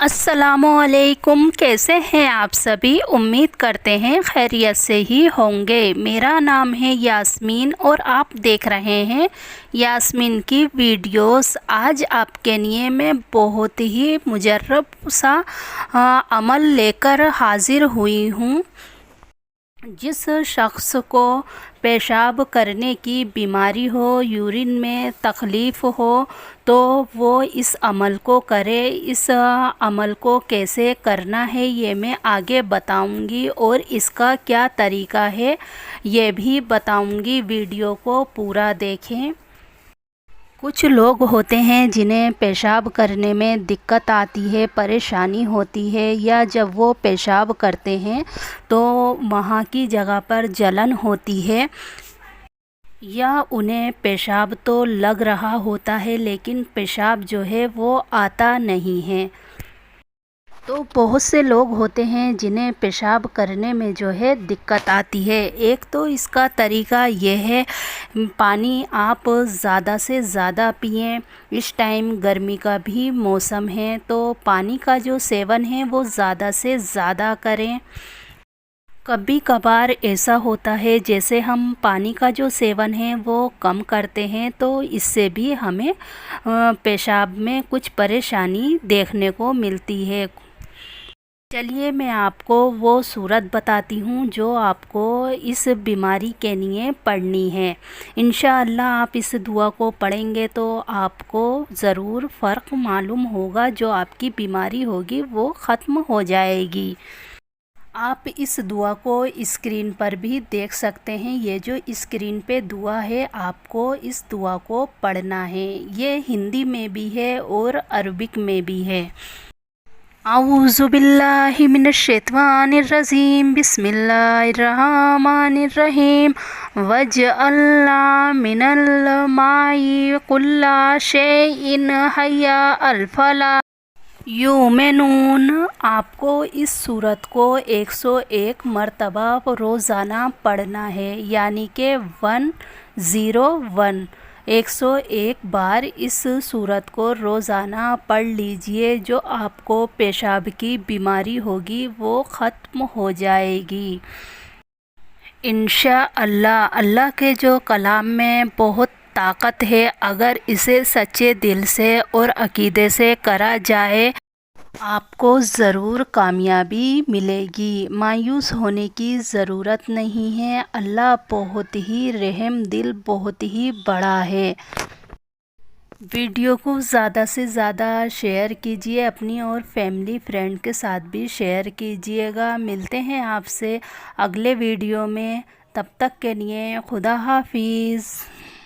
अस्सलामुअलैकुम। कैसे हैं आप सभी? उम्मीद करते हैं खैरियत से ही होंगे। मेरा नाम है यास्मीन और आप देख रहे हैं यास्मीन की वीडियोस। आज आपके लिए मैं बहुत ही मुजर्रब सा अमल लेकर हाजिर हुई हूँ। जिस शख्स को पेशाब करने की बीमारी हो, यूरिन में तकलीफ़ हो, तो वो इस अमल को करे। इस अमल को कैसे करना है ये मैं आगे बताऊंगी और इसका क्या तरीका है ये भी बताऊंगी। वीडियो को पूरा देखें। कुछ लोग होते हैं जिन्हें पेशाब करने में दिक्कत आती है, परेशानी होती है, या जब वो पेशाब करते हैं तो वहाँ की जगह पर जलन होती है, या उन्हें पेशाब तो लग रहा होता है लेकिन पेशाब जो है वो आता नहीं है। तो बहुत से लोग होते हैं जिन्हें पेशाब करने में जो है दिक्कत आती है। एक तो इसका तरीका ये है, पानी आप ज़्यादा से ज़्यादा पिएं। इस टाइम गर्मी का भी मौसम है तो पानी का जो सेवन है वो ज़्यादा से ज़्यादा करें। कभी कभार ऐसा होता है जैसे हम पानी का जो सेवन है वो कम करते हैं तो इससे भी हमें पेशाब में कुछ परेशानी देखने को मिलती है। चलिए मैं आपको वो सूरत बताती हूँ जो आपको इस बीमारी के लिए पढ़नी है। इंशाअल्लाह आप इस दुआ को पढ़ेंगे तो आपको ज़रूर फ़र्क मालूम होगा। जो आपकी बीमारी होगी वो ख़त्म हो जाएगी। आप इस दुआ को स्क्रीन पर भी देख सकते हैं। ये जो स्क्रीन पे दुआ है, आपको इस दुआ को पढ़ना है। ये हिंदी में भी है और अरबिक में भी है। औज़ु बिल्लाहि मिनश्शैतानिर रजीम, बिस्मिल्लाहिर्रहमानिर्रहीम। वजअलना मिनल माई कुल्ला शैइन हय्या अल-फला युमिनून। आपको इस सूरत को 101 मरतबा रोज़ाना पढ़ना है, यानी कि 101 101 बार इस सूरत को रोज़ाना पढ़ लीजिए। जो आपको पेशाब की बीमारी होगी वो ख़त्म हो जाएगी इंशाअल्लाह। अल्लाह के जो कलाम में बहुत ताकत है। अगर इसे सच्चे दिल से और अकीदे से करा जाए आपको ज़रूर कामयाबी मिलेगी। मायूस होने की ज़रूरत नहीं है। अल्लाह बहुत ही रहम दिल, बहुत ही बड़ा है। वीडियो को ज़्यादा से ज़्यादा शेयर कीजिए, अपनी और फैमिली फ्रेंड के साथ भी शेयर कीजिएगा। मिलते हैं आपसे अगले वीडियो में, तब तक के लिए खुदा हाफिज़।